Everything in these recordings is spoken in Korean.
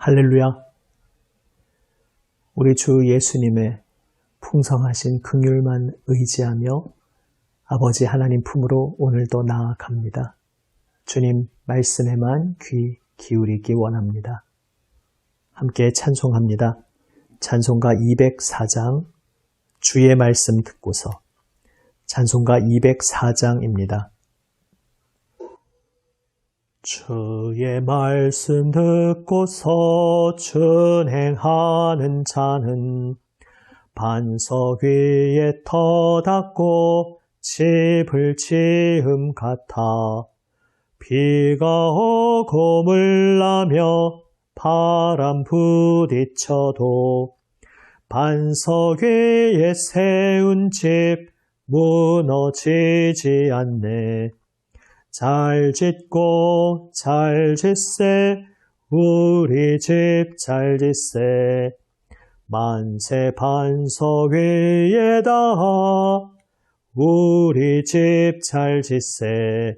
할렐루야! 우리 주 예수님의 풍성하신 긍휼만 의지하며 아버지 하나님 품으로 오늘도 나아갑니다. 주님 말씀에만 귀 기울이기 원합니다. 함께 찬송합니다. 찬송가 204장 주의 말씀 듣고서 찬송가 204장입니다. 주의 말씀 듣고서 준행하는 자는 반석 위에 터닫고 집을 지음 같아 비가 오고 물나며 바람 부딪혀도 반석 위에 세운 집 무너지지 않네. 잘 짓고 잘 짓세 우리 집 잘 짓세 만세 반석 위에다 우리 집 잘 짓세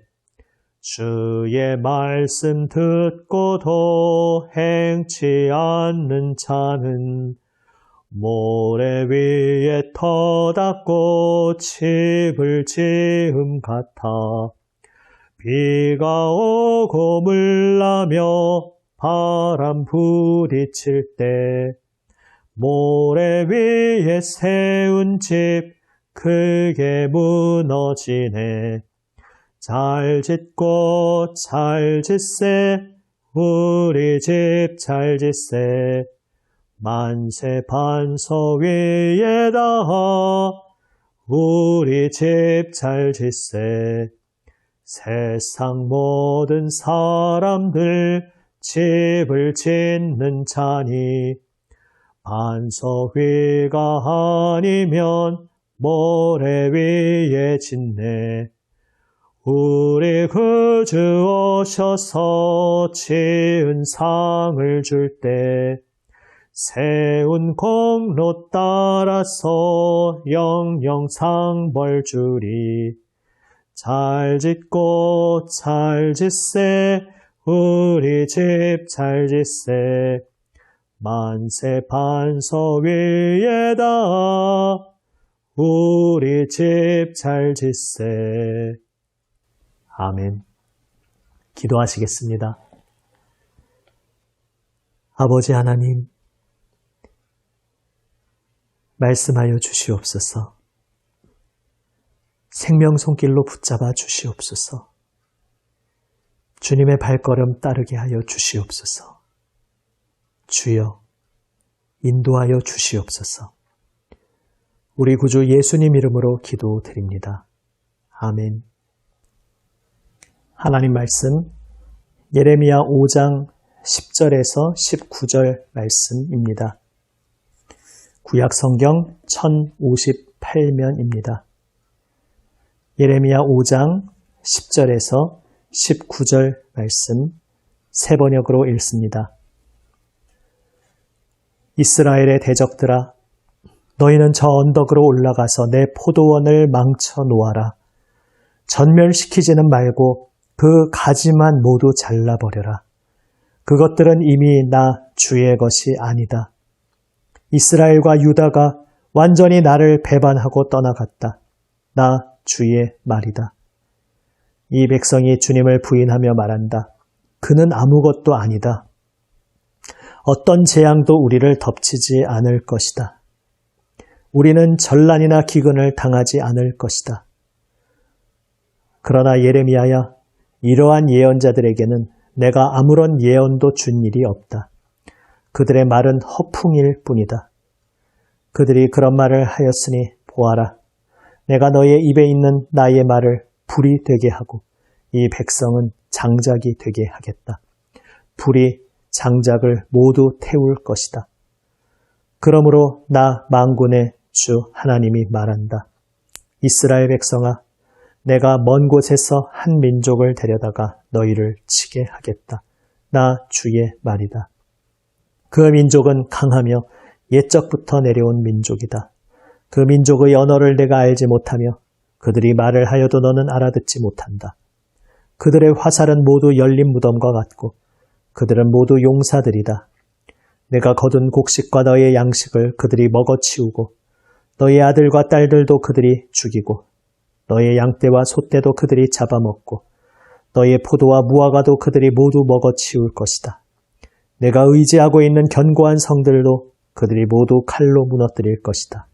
주의 말씀 듣고도 행치 않는 자는 모래 위에 터닫고 집을 지음 같아 비가 오고 물나며 바람 부딪힐 때 모래 위에 세운 집 크게 무너지네. 잘 짓고 잘 짓세 우리 집 잘 짓세 만세 반석 위에다 우리 집 잘 짓세 세상 모든 사람들 집을 짓는 자니 반석 위가 아니면 모래 위에 짓네. 우리 구주 오셔서 지은 상을 줄 때 세운 공로 따라서 영영 상벌 주리. 잘 짓고 잘 짓세 우리 집 잘 짓세 만세 반석 위에다 우리 집 잘 짓세. 아멘. 기도하시겠습니다. 아버지 하나님, 말씀하여 주시옵소서. 생명 손길로 붙잡아 주시옵소서. 주님의 발걸음 따르게 하여 주시옵소서. 주여, 인도하여 주시옵소서. 우리 구주 예수님 이름으로 기도드립니다. 아멘. 하나님 말씀, 예레미야 5장 10절에서 19절 말씀입니다. 구약 성경 1058면입니다. 예레미야 5장 10절에서 19절 말씀 세 번역으로 읽습니다. 이스라엘의 대적들아, 너희는 저 언덕으로 올라가서 내 포도원을 망쳐 놓아라. 전멸시키지는 말고 그 가지만 모두 잘라버려라. 그것들은 이미 나 주의 것이 아니다. 이스라엘과 유다가 완전히 나를 배반하고 떠나갔다. 나 주의 말이다. 이 백성이 주님을 부인하며 말한다. 그는 아무것도 아니다. 어떤 재앙도 우리를 덮치지 않을 것이다. 우리는 전란이나 기근을 당하지 않을 것이다. 그러나 예레미야야, 이러한 예언자들에게는 내가 아무런 예언도 준 일이 없다. 그들의 말은 허풍일 뿐이다. 그들이 그런 말을 하였으니 보아라. 내가 너의 입에 있는 나의 말을 불이 되게 하고 이 백성은 장작이 되게 하겠다. 불이 장작을 모두 태울 것이다. 그러므로 나 만군의 주 하나님이 말한다. 이스라엘 백성아, 내가 먼 곳에서 한 민족을 데려다가 너희를 치게 하겠다. 나 주의 말이다. 그 민족은 강하며 옛적부터 내려온 민족이다. 그 민족의 언어를 내가 알지 못하며 그들이 말을 하여도 너는 알아듣지 못한다. 그들의 화살은 모두 열린 무덤과 같고 그들은 모두 용사들이다. 내가 거둔 곡식과 너의 양식을 그들이 먹어치우고 너의 아들과 딸들도 그들이 죽이고 너의 양떼와 소떼도 그들이 잡아먹고 너의 포도와 무화과도 그들이 모두 먹어치울 것이다. 내가 의지하고 있는 견고한 성들도 그들이 모두 칼로 무너뜨릴 것이다.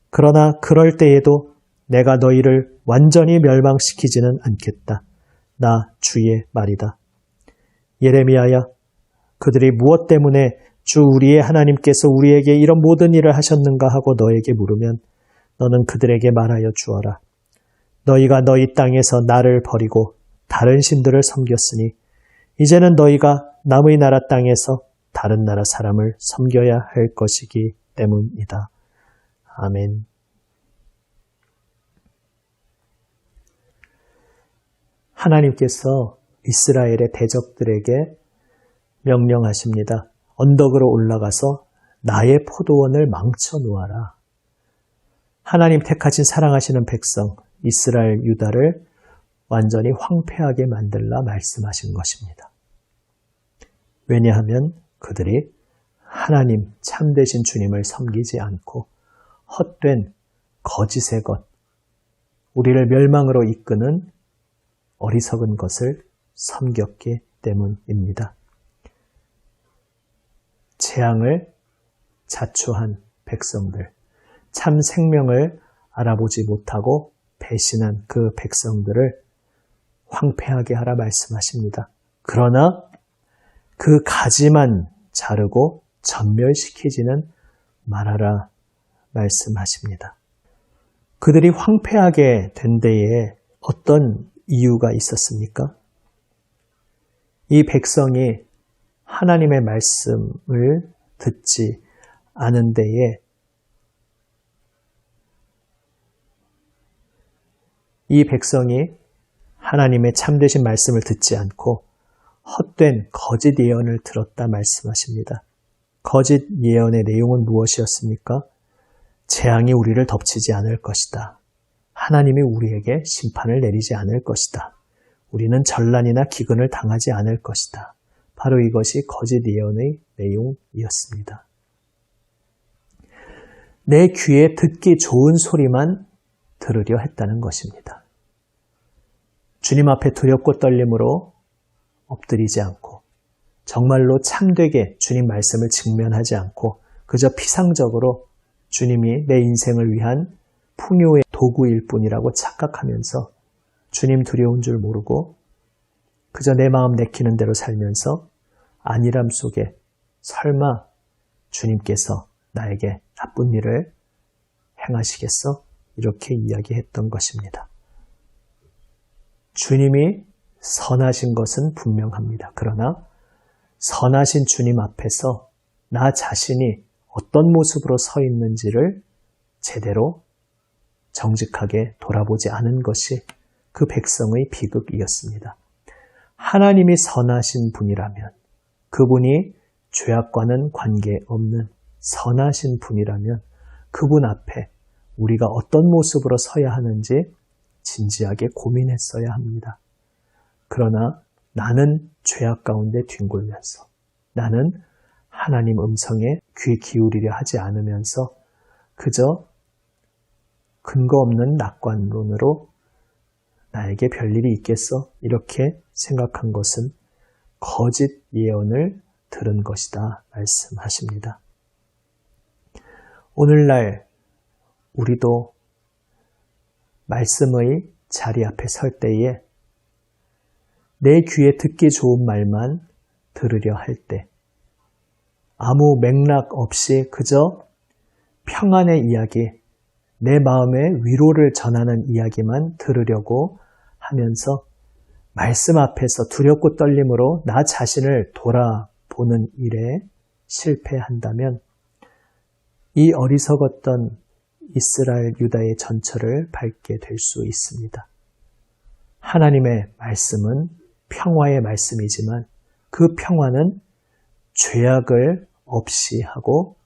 그러나 그럴 때에도 내가 너희를 완전히 멸망시키지는 않겠다. 나 주의 말이다. 예레미야야, 그들이 무엇 때문에 주 우리의 하나님께서 우리에게 이런 모든 일을 하셨는가 하고 너에게 물으면 너는 그들에게 말하여 주어라. 너희가 너희 땅에서 나를 버리고 다른 신들을 섬겼으니 이제는 너희가 남의 나라 땅에서 다른 나라 사람을 섬겨야 할 것이기 때문이다. 아멘. 하나님께서 이스라엘의 대적들에게 명령하십니다. 언덕으로 올라가서 나의 포도원을 망쳐 놓아라. 하나님 택하신 사랑하시는 백성 이스라엘 유다를 완전히 황폐하게 만들라 말씀하신 것입니다. 왜냐하면 그들이 하나님 참되신 주님을 섬기지 않고 헛된 거짓의 것, 우리를 멸망으로 이끄는 어리석은 것을 섬겼기 때문입니다. 재앙을 자초한 백성들, 참 생명을 알아보지 못하고 배신한 그 백성들을 황폐하게 하라 말씀하십니다. 그러나 그 가지만 자르고 전멸시키지는 말하라 말씀하십니다. 그들이 황폐하게 된 데에 어떤 이유가 있었습니까? 이 백성이 하나님의 말씀을 듣지 않은 데에 이 백성이 하나님의 참되신 말씀을 듣지 않고 헛된 거짓 예언을 들었다 말씀하십니다. 거짓 예언의 내용은 무엇이었습니까? 재앙이 우리를 덮치지 않을 것이다. 하나님이 우리에게 심판을 내리지 않을 것이다. 우리는 전란이나 기근을 당하지 않을 것이다. 바로 이것이 거짓 예언의 내용이었습니다. 내 귀에 듣기 좋은 소리만 들으려 했다는 것입니다. 주님 앞에 두렵고 떨림으로 엎드리지 않고 정말로 참되게 주님 말씀을 직면하지 않고 그저 피상적으로 주님이 내 인생을 위한 풍요의 도구일 뿐이라고 착각하면서 주님 두려운 줄 모르고 그저 내 마음 내키는 대로 살면서 안일함 속에 설마 주님께서 나에게 나쁜 일을 행하시겠어? 이렇게 이야기했던 것입니다. 주님이 선하신 것은 분명합니다. 그러나 선하신 주님 앞에서 나 자신이 어떤 모습으로 서 있는지를 제대로 정직하게 돌아보지 않은 것이 그 백성의 비극이었습니다. 하나님이 선하신 분이라면 그분이 죄악과는 관계없는 선하신 분이라면 그분 앞에 우리가 어떤 모습으로 서야 하는지 진지하게 고민했어야 합니다. 그러나 나는 죄악 가운데 뒹굴면서 나는 하나님 음성에 귀 기울이려 하지 않으면서 그저 근거 없는 낙관론으로 나에게 별일이 있겠어? 이렇게 생각한 것은 거짓 예언을 들은 것이다 말씀하십니다. 오늘날 우리도 말씀의 자리 앞에 설 때에 내 귀에 듣기 좋은 말만 들으려 할 때 아무 맥락 없이 그저 평안의 이야기, 내 마음의 위로를 전하는 이야기만 들으려고 하면서 말씀 앞에서 두렵고 떨림으로 나 자신을 돌아보는 일에 실패한다면 이 어리석었던 이스라엘 유다의 전철을 밟게 될 수 있습니다. 하나님의 말씀은 평화의 말씀이지만 그 평화는 죄악을 없이 하고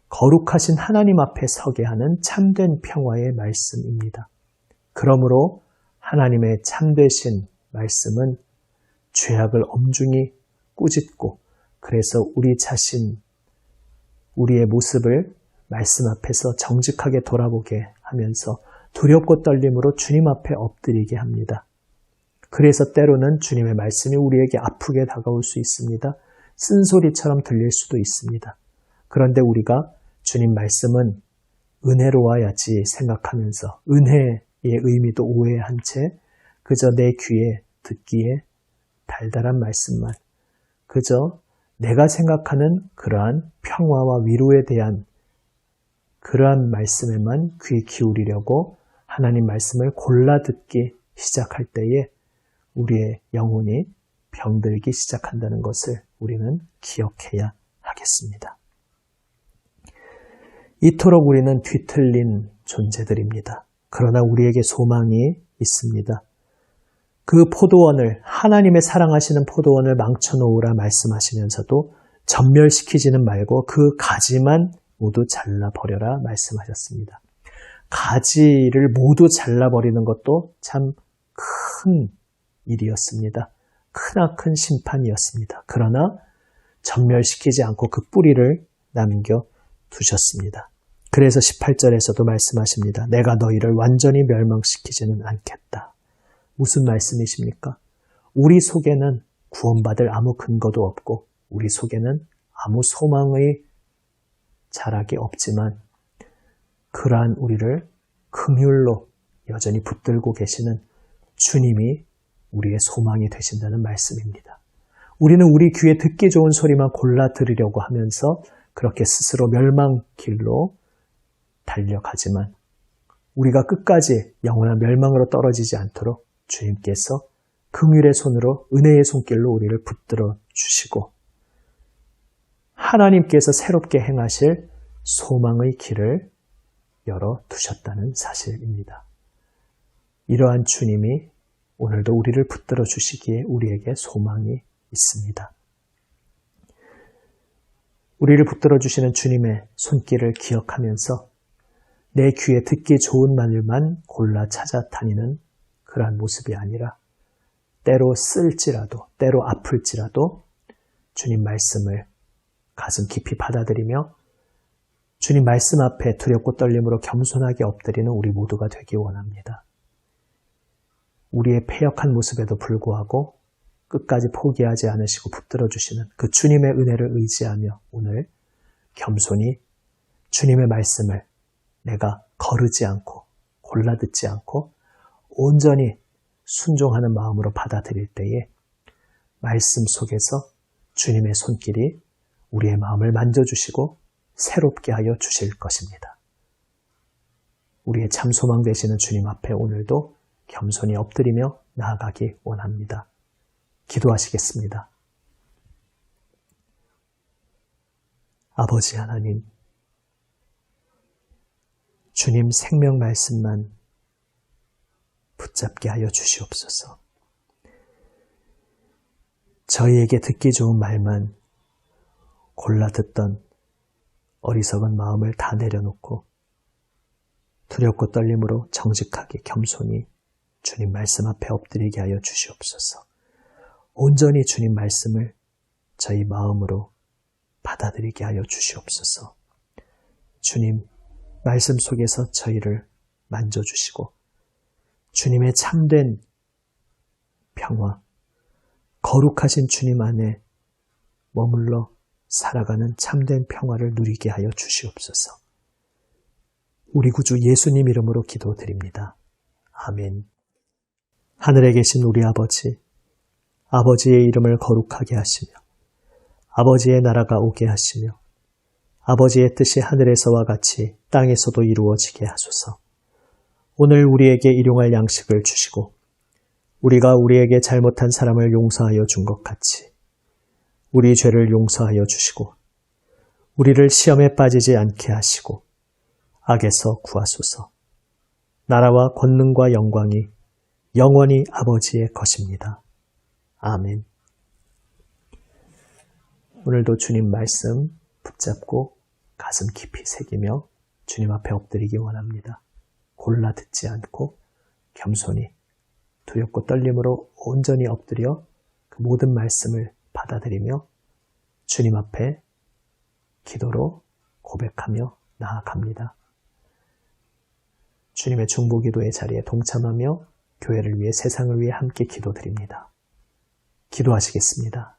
거룩하신 하나님 앞에 서게 하는 참된 평화의 말씀입니다. 그러므로 하나님의 참되신 말씀은 죄악을 엄중히 꾸짖고 그래서 우리 자신, 우리의 모습을 말씀 앞에서 정직하게 돌아보게 하면서 두렵고 떨림으로 주님 앞에 엎드리게 합니다. 그래서 때로는 주님의 말씀이 우리에게 아프게 다가올 수 있습니다. 쓴소리처럼 들릴 수도 있습니다. 그런데 우리가 주님 말씀은 은혜로워야지 생각하면서 은혜의 의미도 오해한 채 그저 내 귀에 듣기에 달달한 말씀만, 그저 내가 생각하는 그러한 평화와 위로에 대한 그러한 말씀에만 귀 기울이려고 하나님 말씀을 골라 듣기 시작할 때에 우리의 영혼이 병들기 시작한다는 것을 우리는 기억해야 하겠습니다. 이토록 우리는 뒤틀린 존재들입니다. 그러나 우리에게 소망이 있습니다. 그 포도원을, 하나님의 사랑하시는 포도원을 망쳐놓으라 말씀하시면서도 전멸시키지는 말고 그 가지만 모두 잘라버려라 말씀하셨습니다. 가지를 모두 잘라버리는 것도 참 큰 일이었습니다. 크나큰 심판이었습니다. 그러나 전멸시키지 않고 그 뿌리를 남겨두셨습니다. 그래서 18절에서도 말씀하십니다. 내가 너희를 완전히 멸망시키지는 않겠다. 무슨 말씀이십니까? 우리 속에는 구원받을 아무 근거도 없고 우리 속에는 아무 소망의 자락이 없지만 그러한 우리를 긍휼로 여전히 붙들고 계시는 주님이 우리의 소망이 되신다는 말씀입니다. 우리는 우리 귀에 듣기 좋은 소리만 골라 들으려고 하면서 그렇게 스스로 멸망길로 달려가지만 우리가 끝까지 영원한 멸망으로 떨어지지 않도록 주님께서 긍휼의 손으로 은혜의 손길로 우리를 붙들어 주시고 하나님께서 새롭게 행하실 소망의 길을 열어두셨다는 사실입니다. 이러한 주님이 오늘도 우리를 붙들어 주시기에 우리에게 소망이 있습니다. 우리를 붙들어 주시는 주님의 손길을 기억하면서 내 귀에 듣기 좋은 말만 골라 찾아다니는 그러한 모습이 아니라 때로 쓸지라도, 때로 아플지라도 주님 말씀을 가슴 깊이 받아들이며 주님 말씀 앞에 두렵고 떨림으로 겸손하게 엎드리는 우리 모두가 되기 원합니다. 우리의 패역한 모습에도 불구하고 끝까지 포기하지 않으시고 붙들어 주시는 그 주님의 은혜를 의지하며 오늘 겸손히 주님의 말씀을 내가 거르지 않고 골라 듣지 않고 온전히 순종하는 마음으로 받아들일 때에 말씀 속에서 주님의 손길이 우리의 마음을 만져주시고 새롭게 하여 주실 것입니다. 우리의 참 소망 되시는 주님 앞에 오늘도 겸손히 엎드리며 나아가기 원합니다. 기도하시겠습니다. 아버지 하나님, 주님 생명 말씀만 붙잡게 하여 주시옵소서. 저희에게 듣기 좋은 말만 골라 듣던 어리석은 마음을 다 내려놓고 두렵고 떨림으로 정직하게 겸손히 주님 말씀 앞에 엎드리게 하여 주시옵소서. 온전히 주님 말씀을 저희 마음으로 받아들이게 하여 주시옵소서. 주님 말씀 속에서 저희를 만져주시고 주님의 참된 평화, 거룩하신 주님 안에 머물러 살아가는 참된 평화를 누리게 하여 주시옵소서. 우리 구주 예수님 이름으로 기도드립니다. 아멘. 하늘에 계신 우리 아버지, 아버지의 이름을 거룩하게 하시며 아버지의 나라가 오게 하시며 아버지의 뜻이 하늘에서와 같이 땅에서도 이루어지게 하소서. 오늘 우리에게 일용할 양식을 주시고 우리가 우리에게 잘못한 사람을 용서하여 준 것 같이 우리 죄를 용서하여 주시고 우리를 시험에 빠지지 않게 하시고 악에서 구하소서. 나라와 권능과 영광이 영원히 아버지의 것입니다. 아멘. 오늘도 주님 말씀 붙잡고 가슴 깊이 새기며 주님 앞에 엎드리기 원합니다. 골라 듣지 않고 겸손히 두렵고 떨림으로 온전히 엎드려 그 모든 말씀을 받아들이며 주님 앞에 기도로 고백하며 나아갑니다. 주님의 중보기도의 자리에 동참하며 교회를 위해 세상을 위해 함께 기도드립니다. 기도하시겠습니다.